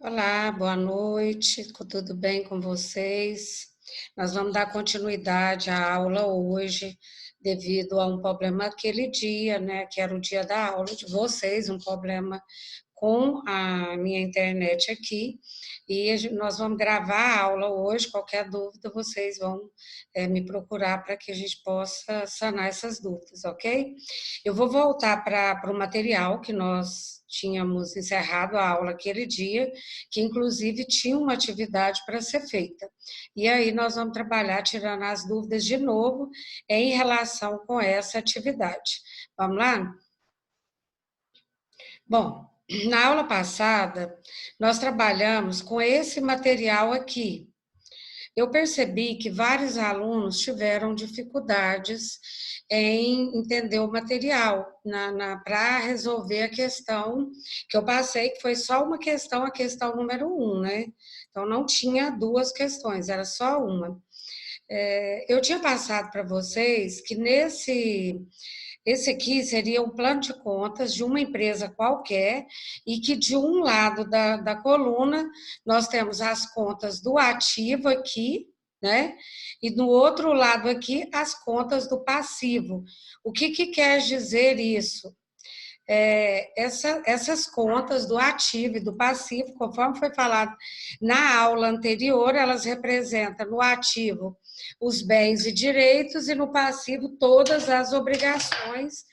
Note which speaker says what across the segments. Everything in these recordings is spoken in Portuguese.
Speaker 1: Olá, boa noite, tudo bem com vocês? Nós vamos dar continuidade à aula hoje, devido a um problema aquele dia, né, que era o dia da aula de vocês, um problema com a minha internet aqui, e nós vamos gravar a aula hoje. Qualquer dúvida, vocês vão me procurar para que a gente possa sanar essas dúvidas, ok? Eu vou voltar para o material que nós tínhamos encerrado a aula aquele dia, que inclusive tinha uma atividade para ser feita. E aí nós vamos trabalhar tirando as dúvidas de novo em relação com essa atividade. Vamos lá? Bom, na aula passada, nós trabalhamos com esse material aqui. Eu percebi que vários alunos tiveram dificuldades em entender o material para resolver a questão que eu passei, que foi só uma questão, a questão número 1, né? Então, não tinha duas questões, era só uma. Eu tinha passado para vocês que esse aqui seria um plano de contas de uma empresa qualquer e que de um lado da coluna nós temos as contas do ativo aqui, né? E do outro lado aqui as contas do passivo. O que quer dizer isso? Essas contas do ativo e do passivo, conforme foi falado na aula anterior, elas representam no ativo os bens e direitos e no passivo todas as obrigações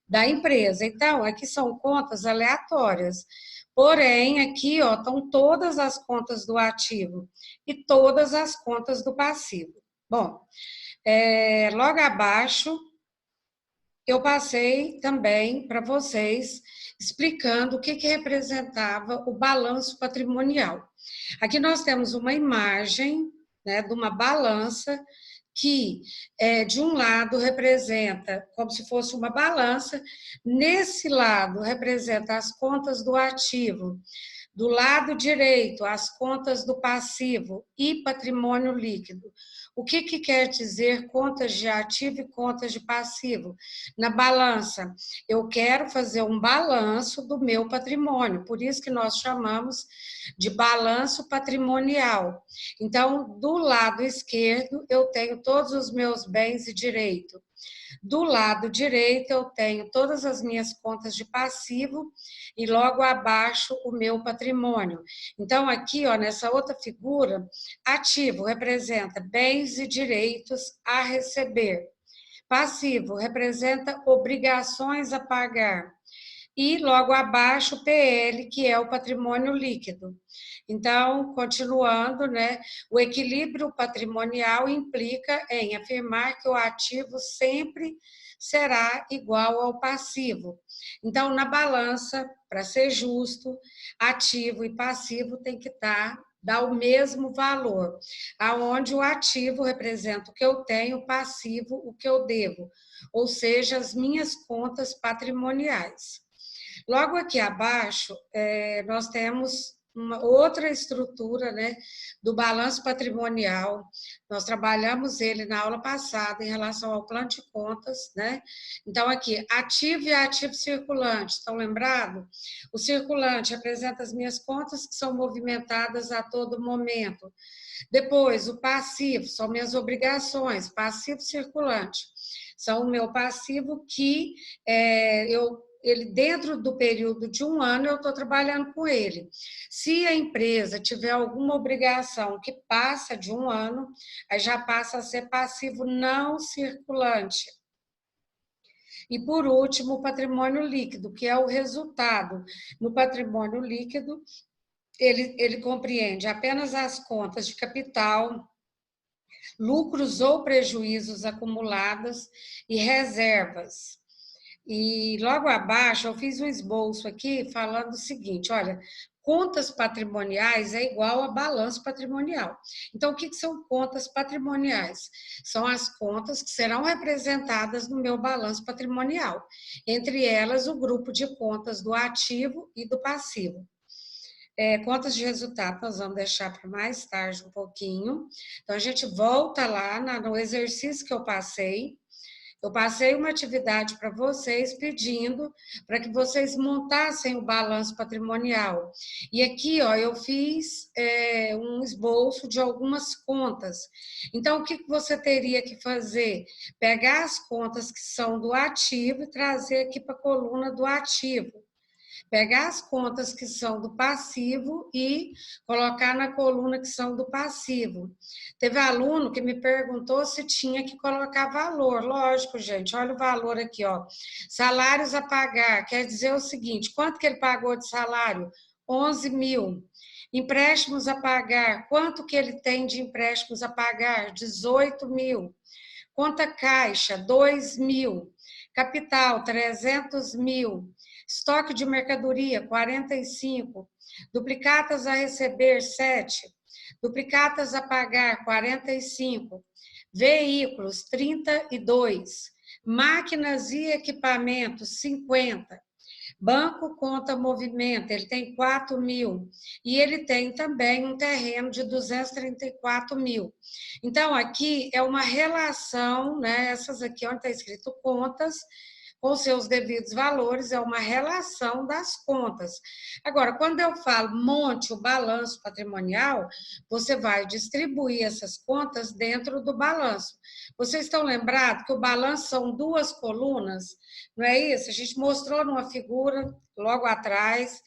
Speaker 1: da empresa. Então, aqui são contas aleatórias. Porém, aqui ó, estão todas as contas do ativo e todas as contas do passivo. Bom, logo abaixo eu passei também para vocês explicando o que representava o balanço patrimonial. Aqui nós temos uma imagem, né, de uma balança que, de um lado, representa como se fosse uma balança, nesse lado representa as contas do ativo, do lado direito, as contas do passivo e patrimônio líquido. O que quer dizer contas de ativo e contas de passivo? Na balança, eu quero fazer um balanço do meu patrimônio, por isso que nós chamamos de balanço patrimonial. Então, do lado esquerdo, eu tenho todos os meus bens e direitos. Do lado direito, eu tenho todas as minhas contas de passivo e logo abaixo o meu patrimônio. Então, aqui, ó, nessa outra figura, ativo representa bens e direitos a receber. Passivo representa obrigações a pagar. E logo abaixo o PL, que é o patrimônio líquido. Então, continuando, né, o equilíbrio patrimonial implica em afirmar que o ativo sempre será igual ao passivo. Então, na balança, para ser justo, ativo e passivo tem que dar o mesmo valor, aonde o ativo representa o que eu tenho, o passivo o que eu devo, ou seja, as minhas contas patrimoniais. Logo aqui abaixo, nós temos uma outra estrutura, né, do balanço patrimonial. Nós trabalhamos ele na aula passada em relação ao plano de contas, né? Então, aqui, ativo e ativo circulante, estão lembrados? O circulante representa as minhas contas que são movimentadas a todo momento. Depois, o passivo, são minhas obrigações, passivo circulante. São o meu passivo que ele dentro do período de um ano eu estou trabalhando com ele. Se a empresa tiver alguma obrigação que passa de um ano, aí já passa a ser passivo não circulante. E por último, o patrimônio líquido, que é o resultado. No patrimônio líquido, ele compreende apenas as contas de capital, lucros ou prejuízos acumulados e reservas. E logo abaixo eu fiz um esboço aqui falando o seguinte, olha, contas patrimoniais é igual a balanço patrimonial. Então, o que são contas patrimoniais? São as contas que serão representadas no meu balanço patrimonial, entre elas o grupo de contas do ativo e do passivo. Contas de resultado nós vamos deixar para mais tarde um pouquinho. Então, a gente volta lá no exercício que eu passei, Eu passei uma atividade para vocês pedindo para que vocês montassem o balanço patrimonial. E aqui, ó, eu fiz um esboço de algumas contas. Então, o que você teria que fazer? Pegar as contas que são do ativo e trazer aqui para a coluna do ativo. Pegar as contas que são do passivo e colocar na coluna que são do passivo. Teve aluno que me perguntou se tinha que colocar valor. Lógico, gente, olha o valor aqui, ó. Salários a pagar, quer dizer o seguinte, quanto que ele pagou de salário? 11 mil. Empréstimos a pagar, quanto que ele tem de empréstimos a pagar? 18 mil. Conta caixa, 2 mil. Capital, 300 mil. Estoque de mercadoria, 45. Duplicatas a receber, 7. Duplicatas a pagar, 45. Veículos, 32. Máquinas e equipamentos, 50. Banco conta movimento, ele tem 4 mil. E ele tem também um terreno de 234 mil. Então, aqui é uma relação, né? Essas aqui onde está escrito contas, com seus devidos valores, é uma relação das contas. Agora, quando eu falo monte o balanço patrimonial, você vai distribuir essas contas dentro do balanço. Vocês estão lembrados que o balanço são duas colunas? Não é isso? A gente mostrou numa figura logo atrás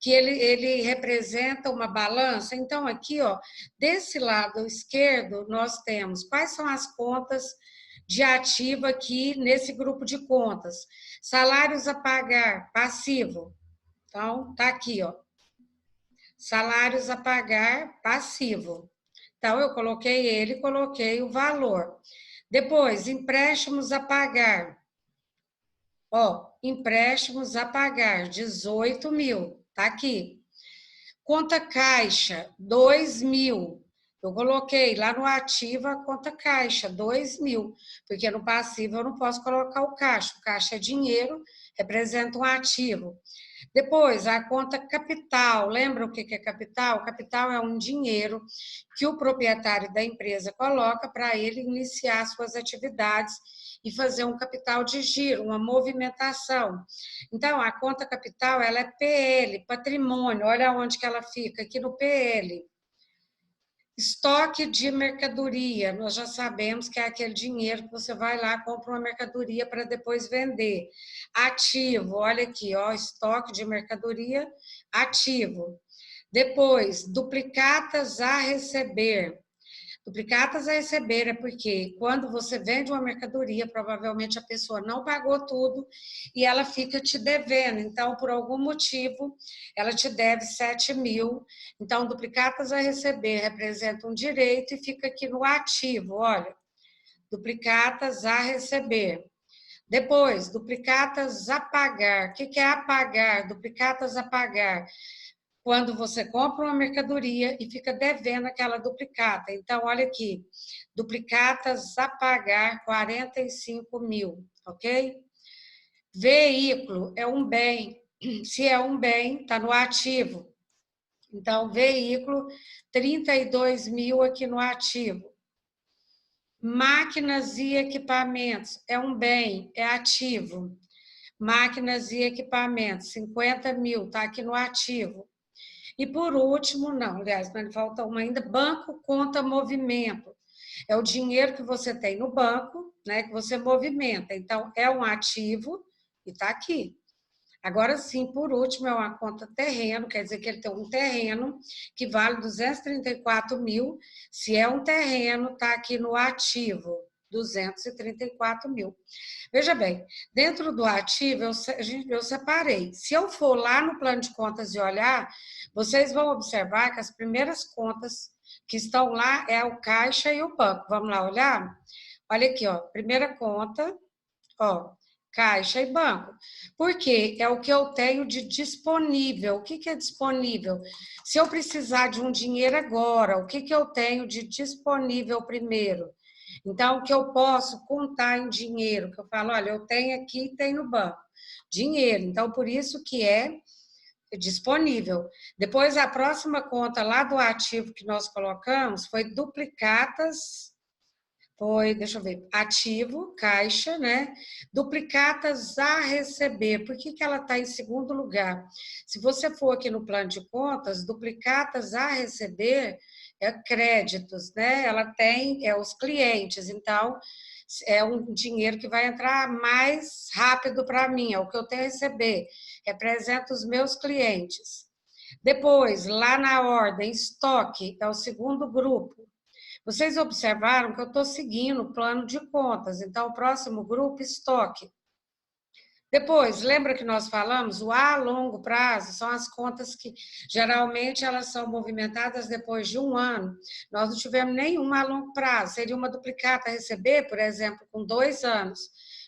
Speaker 1: que ele representa uma balança. Então, aqui, ó, desse lado esquerdo, nós temos quais são as contas de ativo aqui nesse grupo de contas. Salários a pagar, passivo. Então, tá aqui, ó. Salários a pagar, passivo. Então, eu coloquei ele, coloquei o valor. Depois, empréstimos a pagar. Ó, empréstimos a pagar, 18 mil. Tá aqui. Conta caixa, 2 mil. Eu coloquei lá no ativo a conta caixa, 2 mil, porque no passivo eu não posso colocar o caixa. O caixa é dinheiro, representa um ativo. Depois, a conta capital. Lembra o que é capital? Capital é um dinheiro que o proprietário da empresa coloca para ele iniciar suas atividades e fazer um capital de giro, uma movimentação. Então, a conta capital, ela é PL, patrimônio. Olha onde que ela fica, aqui no PL. Estoque de mercadoria, nós já sabemos que é aquele dinheiro que você vai lá, compra uma mercadoria para depois vender. Ativo, olha aqui, ó, estoque de mercadoria, ativo. Depois, duplicatas a receber. Duplicatas a receber é porque quando você vende uma mercadoria, provavelmente a pessoa não pagou tudo e ela fica te devendo. Então, por algum motivo, ela te deve 7 mil. Então, duplicatas a receber representa um direito e fica aqui no ativo, olha. Duplicatas a receber. Depois, duplicatas a pagar. O que é apagar? Duplicatas a pagar quando você compra uma mercadoria e fica devendo aquela duplicata. Então, olha aqui, duplicatas a pagar 45 mil, ok? Veículo é um bem. Se é um bem, está no ativo. Então, veículo, 32 mil aqui no ativo. Máquinas e equipamentos é um bem, é ativo. Máquinas e equipamentos, 50 mil, está aqui no ativo. E por último, não, aliás, mas falta uma ainda, banco conta movimento. É o dinheiro que você tem no banco, né, que você movimenta. Então, é um ativo e está aqui. Agora sim, por último, é uma conta terreno, quer dizer que ele tem um terreno que vale 234 mil. Se é um terreno, está aqui no ativo, 234 mil. Veja bem, dentro do ativo eu separei. Se eu for lá no plano de contas e olhar, vocês vão observar que as primeiras contas que estão lá é o caixa e o banco. Vamos lá olhar? Olha aqui, ó, primeira conta, ó, caixa e banco. Por quê? É o que eu tenho de disponível. O que é disponível? Se eu precisar de um dinheiro agora, o que eu tenho de disponível primeiro? Então, o que eu posso contar em dinheiro, que eu falo, olha, eu tenho aqui e tenho no banco. Dinheiro. Então, por isso que é disponível. Depois, a próxima conta lá do ativo que nós colocamos foi duplicatas Foi, deixa eu ver, ativo, caixa, né? Duplicatas a receber. Por que que ela está em segundo lugar? Se você for aqui no plano de contas, duplicatas a receber é créditos, né? Ela tem os clientes, então é um dinheiro que vai entrar mais rápido para mim, é o que eu tenho a receber. Representa os meus clientes. Depois, lá na ordem, estoque, é o segundo grupo. Vocês observaram que eu estou seguindo o plano de contas, então o próximo grupo, estoque. Depois, lembra que nós falamos, o A longo prazo são as contas que geralmente elas são movimentadas depois de um ano. Nós não tivemos nenhuma a longo prazo, seria uma duplicata a receber, por exemplo, com 2 anos.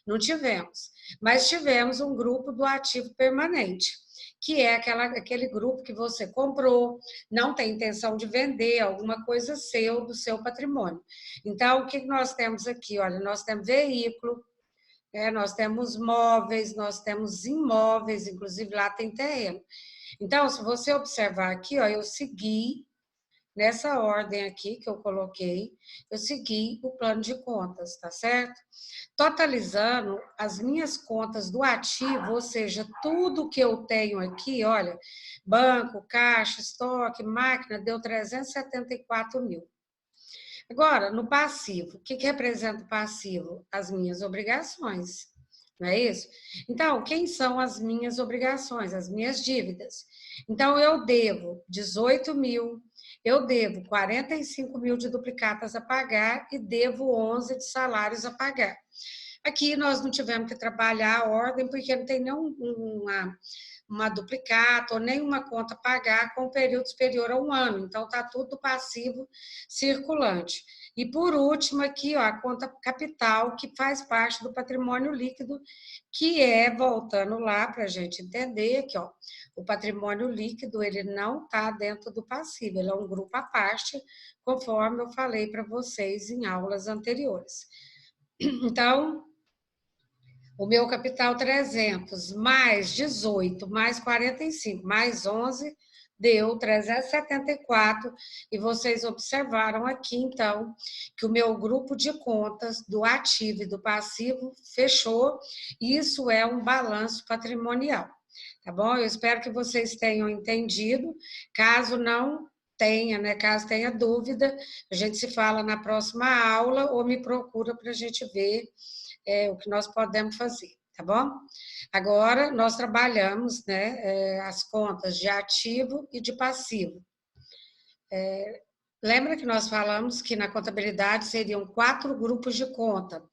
Speaker 1: Não tivemos, mas tivemos um grupo do ativo permanente, que é aquele grupo que você comprou, não tem intenção de vender alguma coisa seu, do seu patrimônio. Então, o que nós temos aqui? Olha, nós temos veículo, nós temos móveis, nós temos imóveis, inclusive lá tem terreno. Então, se você observar aqui, ó, eu segui nessa ordem aqui que eu coloquei, eu segui o plano de contas, tá certo? Totalizando as minhas contas do ativo, ou seja, tudo que eu tenho aqui, olha, banco, caixa, estoque, máquina, deu 374 mil. Agora, no passivo, o que representa o passivo? As minhas obrigações, não é isso? Então, quem são as minhas obrigações? As minhas dívidas. Então, eu devo 18 mil, eu devo 45 mil de duplicatas a pagar e devo 11 de salários a pagar. Aqui nós não tivemos que trabalhar a ordem, porque não tem uma duplicata ou nenhuma conta a pagar com um período superior a um ano. Então, está tudo passivo circulante. E, por último, aqui, ó, a conta capital, que faz parte do patrimônio líquido, que é, voltando lá para a gente entender, que ó, o patrimônio líquido ele não está dentro do passivo, ele é um grupo à parte, conforme eu falei para vocês em aulas anteriores. Então, o meu capital 300, mais 18, mais 45, mais 11, deu 374. E vocês observaram aqui, então, que o meu grupo de contas do ativo e do passivo fechou. Isso é um balanço patrimonial, tá bom? Eu espero que vocês tenham entendido. Caso não tenha, né? Caso tenha dúvida, a gente se fala na próxima aula ou me procura para a gente ver o que nós podemos fazer, tá bom? Agora, nós trabalhamos, né, as contas de ativo e de passivo. Lembra que nós falamos que na contabilidade seriam 4 grupos de conta: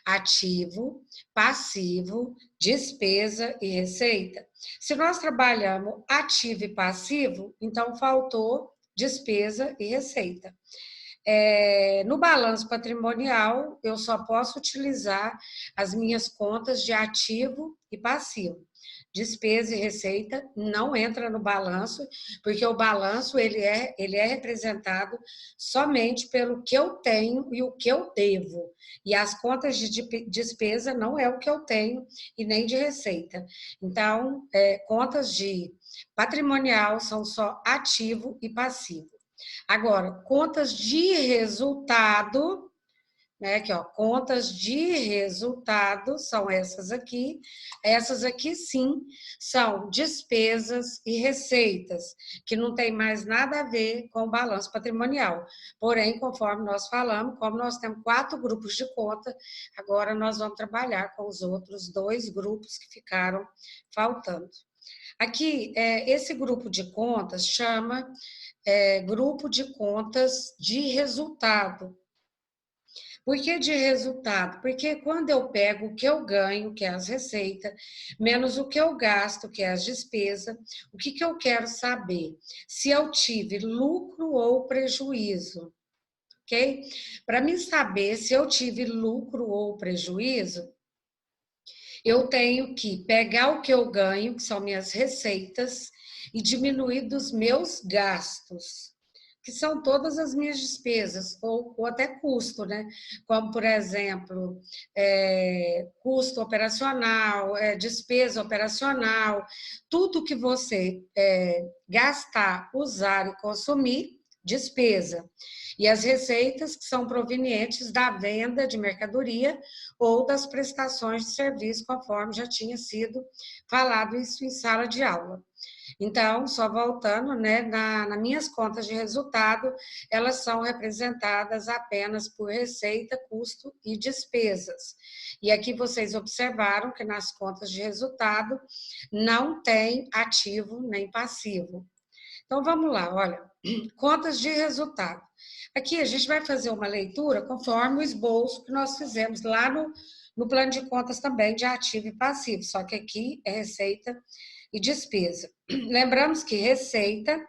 Speaker 1: ativo, passivo, despesa e receita. Se nós trabalhamos ativo e passivo, então faltou despesa e receita. No balanço patrimonial, eu só posso utilizar as minhas contas de ativo e passivo. Despesa e receita não entra no balanço, porque o balanço ele é representado somente pelo que eu tenho e o que eu devo. E as contas de despesa não é o que eu tenho e nem de receita. Então, contas de patrimonial são só ativo e passivo. Agora, contas de resultado, né? Aqui, ó, contas de resultado são essas aqui. Essas aqui, sim, são despesas e receitas, que não tem mais nada a ver com o balanço patrimonial. Porém, conforme nós falamos, como nós temos 4 grupos de conta, agora nós vamos trabalhar com os outros 2 grupos que ficaram faltando. Aqui, esse grupo de contas chama grupo de contas de resultado. Por que de resultado? Porque quando eu pego o que eu ganho, que é as receitas, menos o que eu gasto, que é as despesas, o que eu quero saber? Se eu tive lucro ou prejuízo, ok? Para mim saber se eu tive lucro ou prejuízo, eu tenho que pegar o que eu ganho, que são minhas receitas, e diminuir dos meus gastos, que são todas as minhas despesas, ou até custo, né? Como, por exemplo, custo operacional, despesa operacional, tudo que você gastar, usar e consumir, despesa. E as receitas que são provenientes da venda de mercadoria ou das prestações de serviço, conforme já tinha sido falado isso em sala de aula. Então, só voltando, né, nas minhas contas de resultado, elas são representadas apenas por receita, custo e despesas. E aqui vocês observaram que nas contas de resultado não tem ativo nem passivo. Então, vamos lá, olha, contas de resultado. Aqui a gente vai fazer uma leitura conforme o esboço que nós fizemos lá no plano de contas também de ativo e passivo, só que aqui é receita e despesa. Lembramos que receita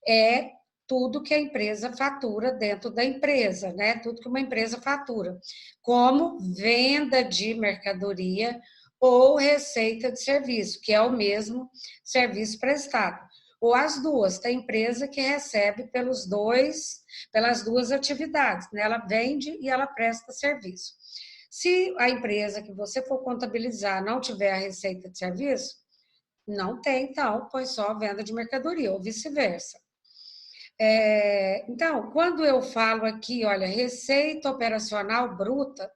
Speaker 1: é tudo que a empresa fatura dentro da empresa, né? Tudo que uma empresa fatura, como venda de mercadoria ou receita de serviço, que é o mesmo serviço prestado. Ou as duas, tem empresa que recebe pelas duas atividades, né? Ela vende e ela presta serviço. Se a empresa que você for contabilizar não tiver a receita de serviço, não tem, então, pois só venda de mercadoria, ou vice-versa. Então, quando eu falo aqui, olha, receita operacional bruta,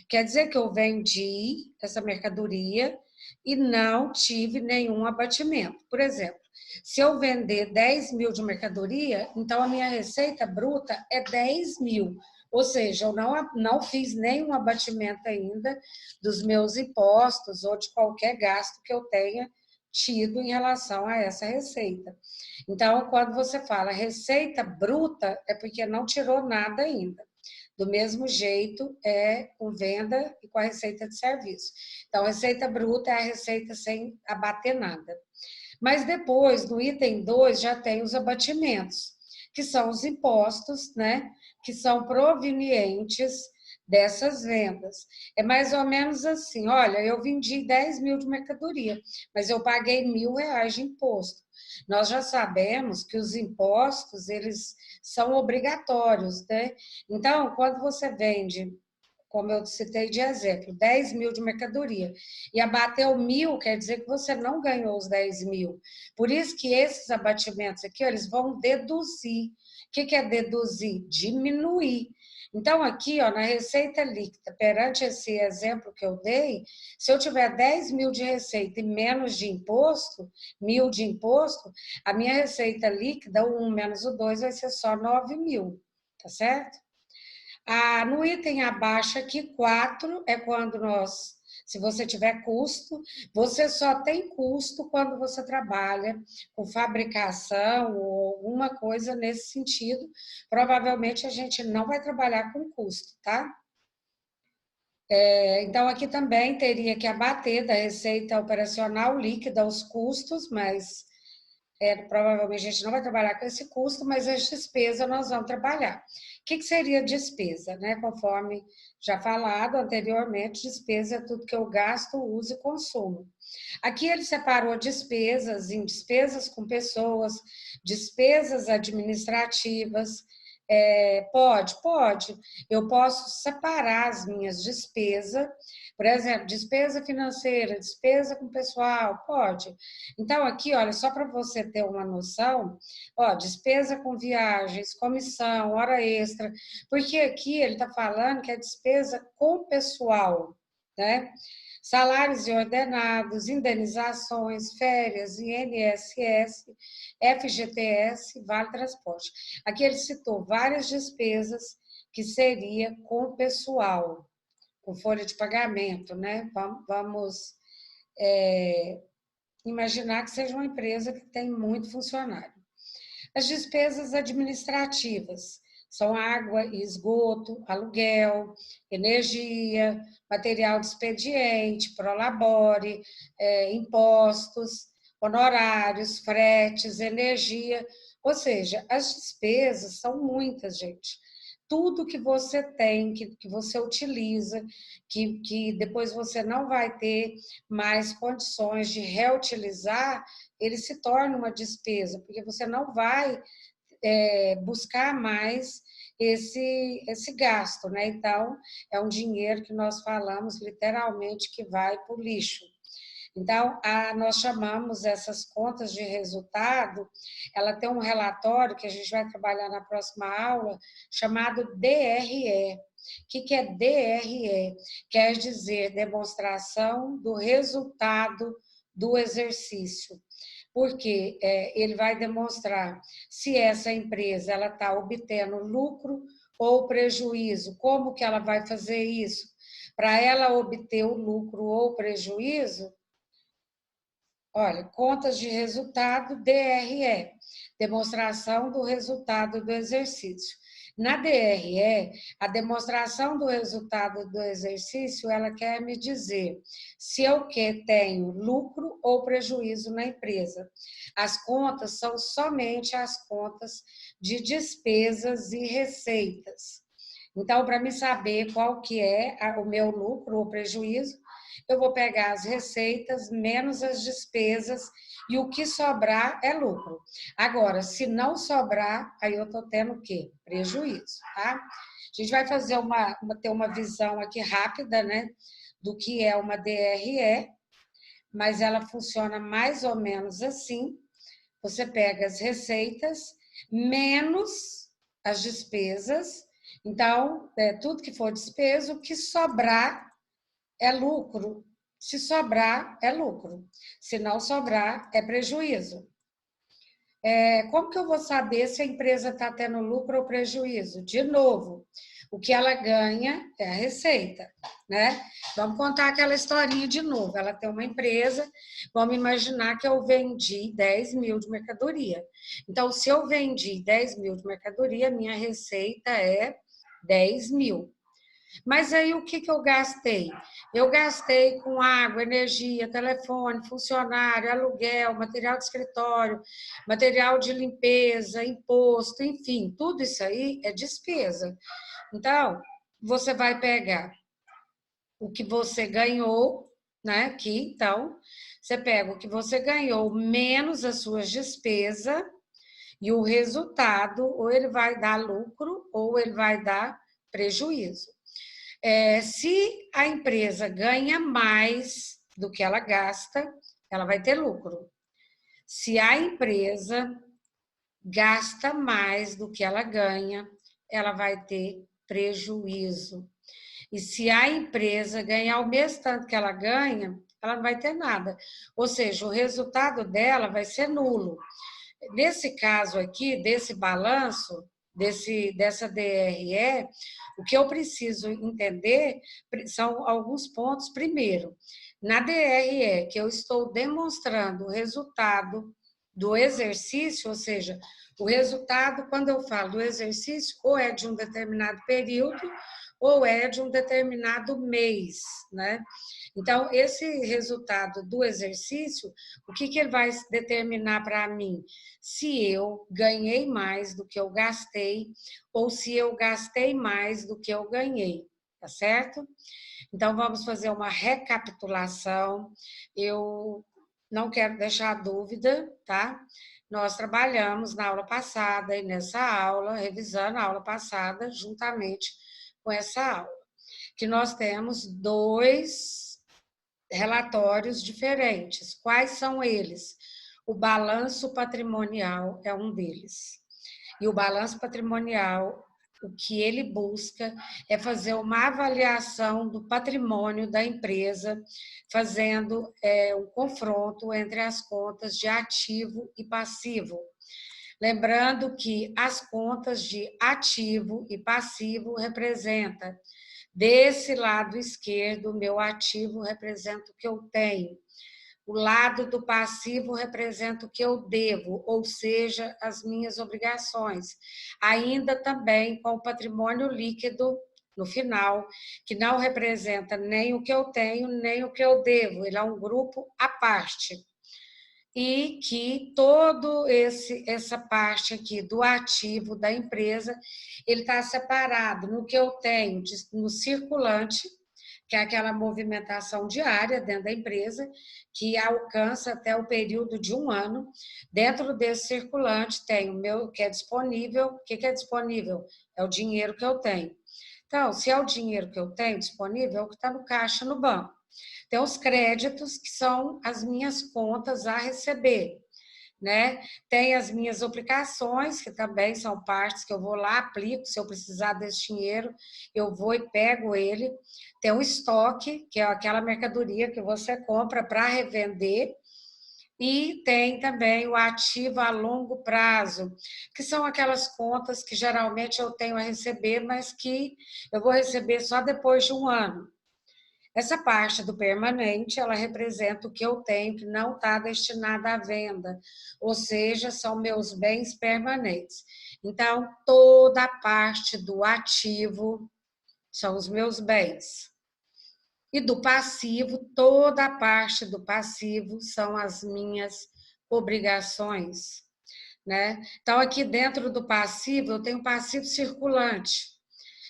Speaker 1: quer dizer que eu vendi essa mercadoria e não tive nenhum abatimento. Por exemplo, se eu vender 10 mil de mercadoria, então a minha receita bruta é 10 mil. Ou seja, eu não fiz nenhum abatimento ainda dos meus impostos ou de qualquer gasto que eu tenha tido em relação a essa receita. Então, quando você fala receita bruta, é porque não tirou nada ainda. Do mesmo jeito é com venda e com a receita de serviço. Então, receita bruta é a receita sem abater nada. Mas depois, no item 2, já tem os abatimentos, que são os impostos, né? Que são provenientes dessas vendas. É mais ou menos assim, olha, eu vendi 10 mil de mercadoria, mas eu paguei R$ 1.000 de imposto. Nós já sabemos que os impostos, eles são obrigatórios, né? Então, quando você vende, como eu citei de exemplo, 10 mil de mercadoria e abateu 1.000, quer dizer que você não ganhou os 10 mil. Por isso que esses abatimentos aqui, eles vão deduzir. O que é deduzir? Diminuir. Então, aqui, ó, na receita líquida, perante esse exemplo que eu dei, se eu tiver 10 mil de receita e menos de imposto, 1.000 de imposto, a minha receita líquida, o 1 menos o 2, vai ser só 9 mil, tá certo? No item abaixo aqui, 4, é quando se você tiver custo, você só tem custo quando você trabalha com fabricação ou alguma coisa nesse sentido. Provavelmente a gente não vai trabalhar com custo, tá? Então, aqui também teria que abater da receita operacional líquida os custos, mas provavelmente a gente não vai trabalhar com esse custo, mas as despesas nós vamos trabalhar. O que seria despesa? Né? Conforme já falado anteriormente, despesa é tudo que eu gasto, uso e consumo. Aqui ele separou despesas em despesas com pessoas, despesas administrativas. Pode. Eu posso separar as minhas despesas, por exemplo, despesa financeira, despesa com pessoal, pode. Então, aqui, olha, só para você ter uma noção, ó, despesa com viagens, comissão, hora extra, porque aqui ele está falando que é despesa com pessoal, né? Salários e ordenados, indenizações, férias, INSS, FGTS, Vale Transporte. Aqui ele citou várias despesas que seria com pessoal, com folha de pagamento, né? Vamos imaginar que seja uma empresa que tem muito funcionário. As despesas administrativas são água e esgoto, aluguel, energia, material de expediente, prolabore, impostos, honorários, fretes, energia. Ou seja, as despesas são muitas, gente. Tudo que você tem, que você utiliza, que depois você não vai ter mais condições de reutilizar, ele se torna uma despesa, porque você não vai buscar mais esse gasto, né? Então, é um dinheiro que nós falamos literalmente que vai para o lixo. Então, nós chamamos essas contas de resultado, ela tem um relatório que a gente vai trabalhar na próxima aula, chamado DRE. O que é DRE? Quer dizer demonstração do resultado do exercício. Porque ele vai demonstrar se essa empresa ela está obtendo lucro ou prejuízo. Como que ela vai fazer isso? Para ela obter o lucro ou prejuízo, olha, contas de resultado, DRE, demonstração do resultado do exercício. Na DRE, a demonstração do resultado do exercício, ela quer me dizer se eu tenho lucro ou prejuízo na empresa. As contas são somente as contas de despesas e receitas. Então, para me saber qual que é o meu lucro ou prejuízo, eu vou pegar as receitas menos as despesas e o que sobrar é lucro. Agora, se não sobrar, aí eu estou tendo o quê? Prejuízo, tá? A gente vai fazer ter uma visão aqui rápida, né, do que é uma DRE, mas ela funciona mais ou menos assim. Você pega as receitas menos as despesas. Então, tudo que for despesa, o que sobrar é lucro. Se sobrar, é lucro. Se não sobrar, é prejuízo. Como que eu vou saber se a empresa está tendo lucro ou prejuízo? De novo, o que ela ganha é a receita, né? Vamos contar aquela historinha de novo. Ela tem uma empresa, vamos imaginar que eu vendi 10 mil de mercadoria. Então, se eu vendi 10 mil de mercadoria, minha receita é 10 mil. Mas aí o que eu gastei? Eu gastei com água, energia, telefone, funcionário, aluguel, material de escritório, material de limpeza, imposto, enfim, tudo isso aí é despesa. Então, você vai pegar o que você ganhou, né? Aqui, então, você pega o que você ganhou menos as suas despesas e o resultado, ou ele vai dar lucro ou ele vai dar prejuízo. Se a empresa ganha mais do que ela gasta, ela vai ter lucro. Se a empresa gasta mais do que ela ganha, ela vai ter prejuízo. E se a empresa ganhar o mesmo tanto que ela ganha, ela não vai ter nada. Ou seja, o resultado dela vai ser nulo. Nesse caso aqui, desse balanço, dessa DRE, o que eu preciso entender são alguns pontos. Primeiro, na DRE, que eu estou demonstrando o resultado do exercício, ou seja, o resultado, quando eu falo do exercício, ou é de um determinado período, ou é de um determinado mês, né? Então, esse resultado do exercício, o que ele vai determinar para mim? Se eu ganhei mais do que eu gastei, ou se eu gastei mais do que eu ganhei, tá certo? Então, vamos fazer uma recapitulação. Eu não quero deixar dúvida, tá? Nós trabalhamos na aula passada e nessa aula, revisando a aula passada, juntamente com essa aula, que nós temos dois relatórios diferentes. Quais são eles? O balanço patrimonial é um deles. E o balanço patrimonial, o que ele busca é fazer uma avaliação do patrimônio da empresa, fazendo um confronto entre as contas de ativo e passivo. Lembrando que as contas de ativo e passivo representam, desse lado esquerdo, o meu ativo representa o que eu tenho. O lado do passivo representa o que eu devo, ou seja, as minhas obrigações. Ainda também com o patrimônio líquido no final, que não representa nem o que eu tenho, nem o que eu devo. Ele é um grupo à parte. E que todo essa parte aqui do ativo da empresa, ele está separado no que eu tenho no circulante, que é aquela movimentação diária dentro da empresa, que alcança até o período de 1 ano. Dentro desse circulante tem o meu que é disponível. O que é disponível? É o dinheiro que eu tenho. Então, se é o dinheiro que eu tenho disponível, é o que está no caixa no banco. Tem os créditos, que são as minhas contas a receber, né? Tem as minhas aplicações, que também são partes que eu vou lá, aplico, se eu precisar desse dinheiro, eu vou e pego ele. Tem o estoque, que é aquela mercadoria que você compra para revender, e tem também o ativo a longo prazo, que são aquelas contas que geralmente eu tenho a receber, mas que eu vou receber só depois de um ano. Essa parte do permanente, ela representa o que eu tenho que não está destinada à venda, ou seja, são meus bens permanentes. Então, toda a parte do ativo são os meus bens. E do passivo, toda a parte do passivo são as minhas obrigações, né? Então, aqui dentro do passivo, eu tenho passivo circulante,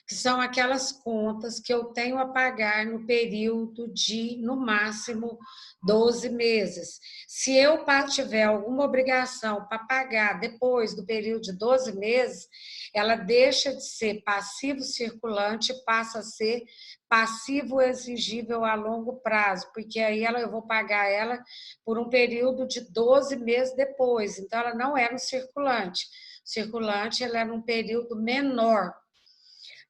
Speaker 1: que são aquelas contas que eu tenho a pagar no período de, no máximo, 12 meses. Se eu tiver alguma obrigação para pagar depois do período de 12 meses, ela deixa de ser passivo circulante e passa a ser passivo exigível a longo prazo, porque aí eu vou pagar ela por um período de 12 meses depois. Então, ela não é no circulante. O circulante ela é num período menor.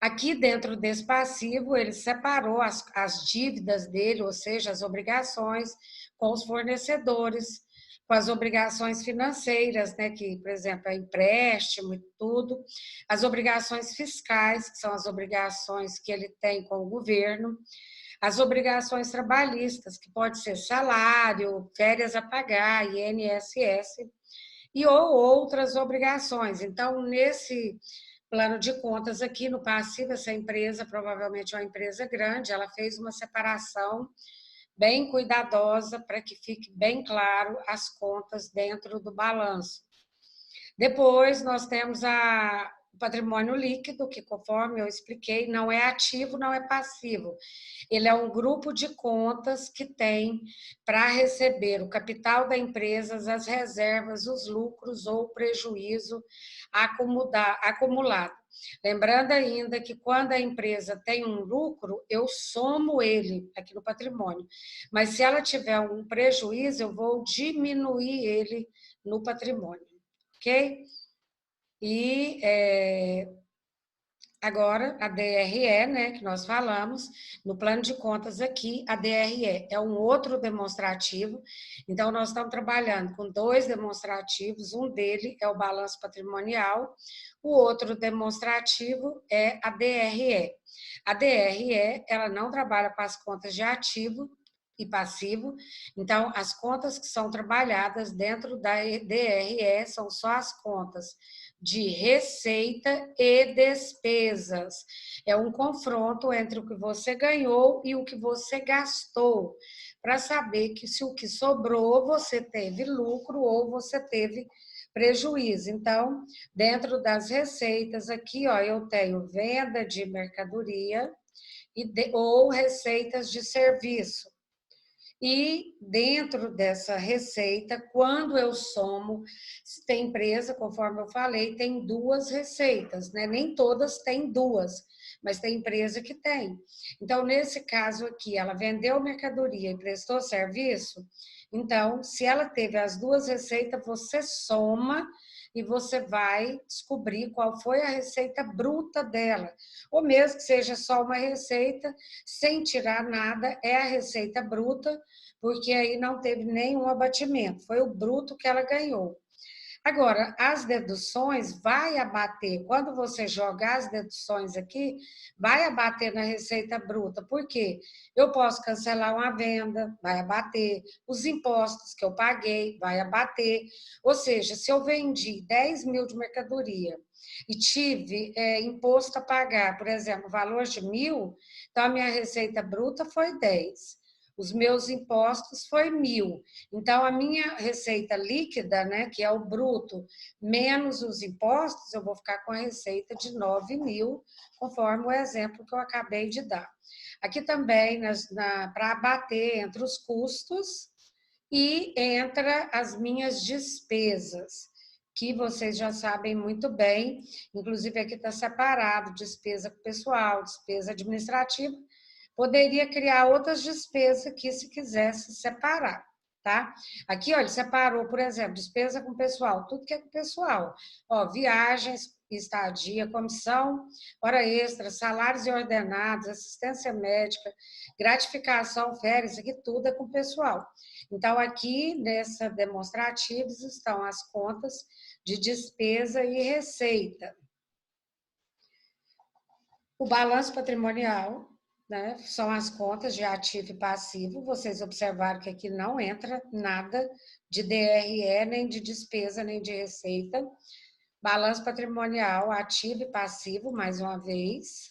Speaker 1: Aqui dentro desse passivo, ele separou as dívidas dele, ou seja, as obrigações com os fornecedores, com as obrigações financeiras, né, que, por exemplo, é empréstimo e tudo, as obrigações fiscais, que são as obrigações que ele tem com o governo, as obrigações trabalhistas, que pode ser salário, férias a pagar, INSS, e ou outras obrigações. Então, nesse plano de contas aqui no passivo, essa empresa, provavelmente é uma empresa grande, ela fez uma separação bem cuidadosa para que fique bem claro as contas dentro do balanço. Depois, nós temos o patrimônio líquido, que, conforme eu expliquei, não é ativo, não é passivo. Ele é um grupo de contas que tem para receber o capital da empresa, as reservas, os lucros ou prejuízo acumulado. Lembrando ainda que quando a empresa tem um lucro, eu somo ele aqui no patrimônio. Mas se ela tiver um prejuízo, eu vou diminuir ele no patrimônio, ok? E agora a DRE, né, que nós falamos, no plano de contas aqui, a DRE é um outro demonstrativo. Então, nós estamos trabalhando com dois demonstrativos, um dele é o balanço patrimonial, o outro demonstrativo é a DRE. A DRE, ela não trabalha com as contas de ativo e passivo, então, as contas que são trabalhadas dentro da DRE são só as contas de receita e despesas. É um confronto entre o que você ganhou e o que você gastou, para saber que se o que sobrou você teve lucro ou você teve prejuízo. Então, dentro das receitas aqui, ó, eu tenho venda de mercadoria ou receitas de serviço. E dentro dessa receita, quando eu somo, tem empresa, conforme eu falei, tem duas receitas, né? Nem todas têm duas, mas tem empresa que tem. Então, nesse caso aqui, ela vendeu mercadoria e prestou serviço, então, se ela teve as duas receitas, você soma e você vai descobrir qual foi a receita bruta dela. Ou mesmo que seja só uma receita, sem tirar nada, é a receita bruta, porque aí não teve nenhum abatimento, foi o bruto que ela ganhou. Agora, as deduções vai abater, quando você jogar as deduções aqui, vai abater na receita bruta, por quê? Eu posso cancelar uma venda, vai abater, os impostos que eu paguei, vai abater, ou seja, se eu vendi 10 mil de mercadoria e tive imposto a pagar, por exemplo, valor de 1.000, então a minha receita bruta foi 10. Os meus impostos foi 1.000. Então, a minha receita líquida, né, que é o bruto, menos os impostos, eu vou ficar com a receita de 9.000, conforme o exemplo que eu acabei de dar. Aqui também, para abater entre os custos e entra as minhas despesas, que vocês já sabem muito bem, inclusive aqui está separado despesa pessoal, despesa administrativa, Poderia criar outras despesas aqui se quisesse separar, tá? Aqui, olha, separou, por exemplo, despesa com pessoal, tudo que é com pessoal. Ó, viagens, estadia, comissão, hora extra, salários e ordenados, assistência médica, gratificação, férias, aqui tudo é com pessoal. Então, aqui nessa demonstrativos estão as contas de despesa e receita. O balanço patrimonial, né, são as contas de ativo e passivo. Vocês observaram que aqui não entra nada de DRE, nem de despesa, nem de receita. Balanço patrimonial, ativo e passivo, mais uma vez.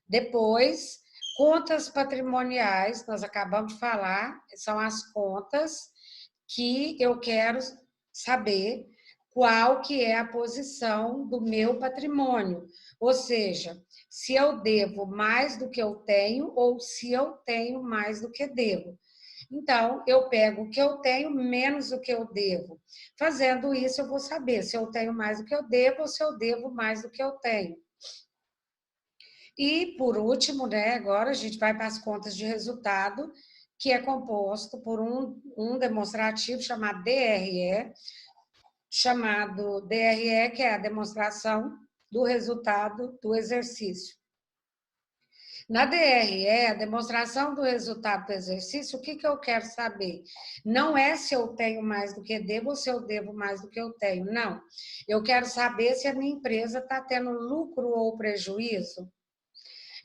Speaker 1: Depois, contas patrimoniais, nós acabamos de falar, são as contas que eu quero saber qual que é a posição do meu patrimônio. Ou seja, se eu devo mais do que eu tenho ou se eu tenho mais do que devo. Então, eu pego o que eu tenho menos o que eu devo. Fazendo isso, eu vou saber se eu tenho mais do que eu devo ou se eu devo mais do que eu tenho. E, por último, né, agora a gente vai para as contas de resultado, que é composto por um demonstrativo chamado DRE, que é a demonstração do resultado do exercício. Na DRE, a demonstração do resultado do exercício, o que eu quero saber? Não é se eu tenho mais do que devo ou se eu devo mais do que eu tenho, não. Eu quero saber se a minha empresa está tendo lucro ou prejuízo.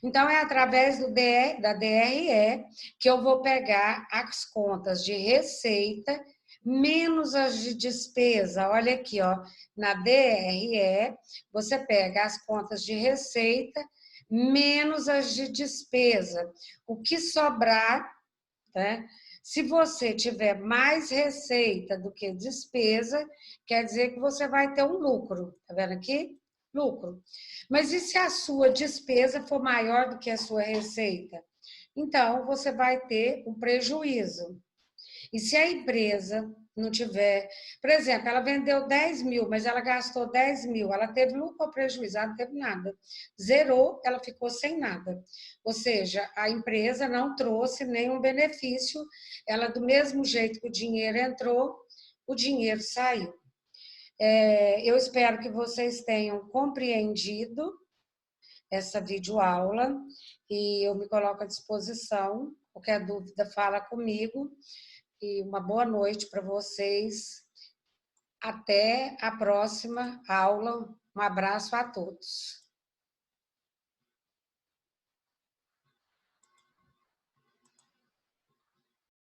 Speaker 1: Então, é através da DRE que eu vou pegar as contas de receita menos as de despesa. Olha aqui, ó, na DRE, você pega as contas de receita menos as de despesa. O que sobrar, né? Se você tiver mais receita do que despesa, quer dizer que você vai ter um lucro. Tá vendo aqui? Lucro. Mas e se a sua despesa for maior do que a sua receita? Então, você vai ter um prejuízo. E se a empresa não tiver, por exemplo, ela vendeu 10 mil, mas ela gastou 10 mil, ela teve lucro ou prejuízo? Ela não teve nada. Zerou, ela ficou sem nada. Ou seja, a empresa não trouxe nenhum benefício, ela, do mesmo jeito que o dinheiro entrou, o dinheiro saiu. Eu espero que vocês tenham compreendido essa videoaula e eu me coloco à disposição. Qualquer dúvida, fala comigo. E uma boa noite para vocês. Até a próxima aula. Um abraço a todos.